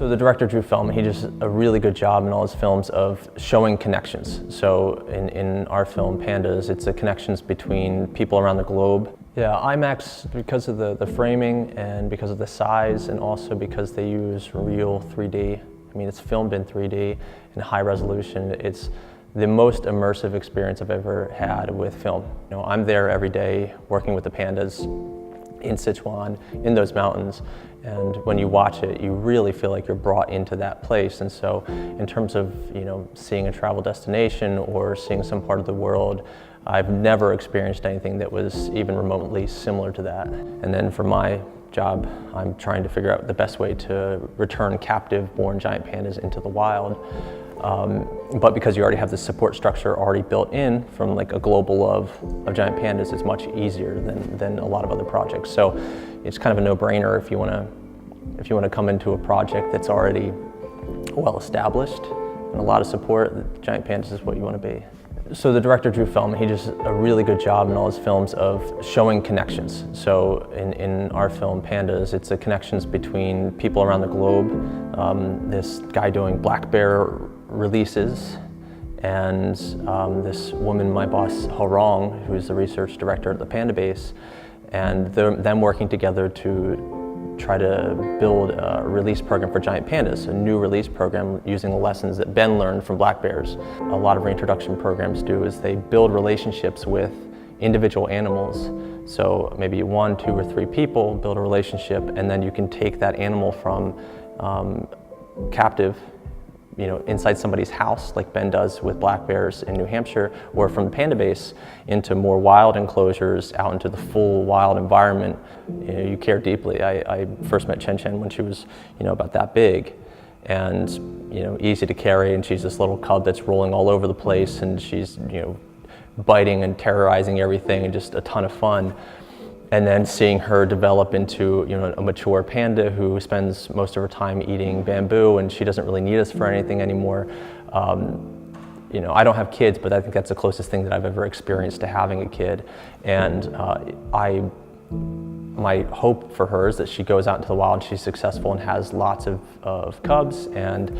So the director Drew Feldman, he does a really good job in all his films of showing connections. So in our film, Pandas, it's the connections between people around the globe. Yeah, IMAX, because of the framing and because of the size, and also because they use real 3D. I mean, it's filmed in 3D in high resolution. It's the most immersive experience I've ever had with film. You know, I'm there every day working with the pandas in Sichuan, in those mountains, and when you watch it, you really feel like you're brought into that place. And so in terms of, you know, seeing a travel destination or seeing some part of the world, I've never experienced anything that was even remotely similar to that. And then for my job, I'm trying to figure out the best way to return captive born giant pandas into the wild. But because you already have the support structure already built in from like a global love of giant pandas, it's much easier than a lot of other projects. So it's kind of a no-brainer if you want to come into a project that's already well established and a lot of support. Giant pandas is what you want to be. So the director Drew Feldman, he does a really good job in all his films of showing connections. So in our film Pandas, it's the connections between people around the globe. This guy doing black bear releases, and this woman, my boss, Horong, who's the research director at the Panda base, and them working together to try to build a release program for giant pandas, a new release program using the lessons that Ben learned from black bears. A lot of reintroduction programs do is they build relationships with individual animals. So maybe 1, 2, or 3 people build a relationship, and then you can take that animal from captive, you know, inside somebody's house, like Ben does with black bears in New Hampshire, or from the Panda base into more wild enclosures, out into the full wild environment. You know, you care deeply. I first met Chen Chen when she was, you know, about that big, and you know, easy to carry, and she's this little cub that's rolling all over the place, and she's, you know, biting and terrorizing everything, and just a ton of fun. And then seeing her develop into, you know, a mature panda who spends most of her time eating bamboo, and she doesn't really need us for anything anymore. You know, I don't have kids, but I think that's the closest thing that I've ever experienced to having a kid. And my hope for her is that she goes out into the wild and she's successful and has lots of cubs and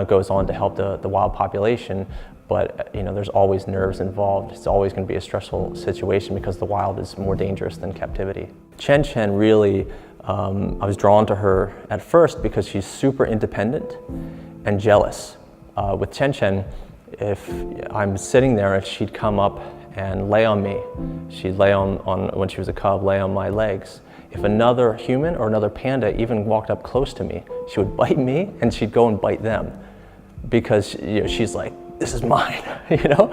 goes on to help the wild population. But you know, there's always nerves involved. It's always going to be a stressful situation because the wild is more dangerous than captivity. Chen Chen really, I was drawn to her at first because she's super independent and jealous. With Chen Chen, if I'm sitting there and she'd come up and lay on me, she'd lay on when she was a cub, lay on my legs. If another human or another panda even walked up close to me, she would bite me and she'd go and bite them because, you know, she's like, this is mine, you know?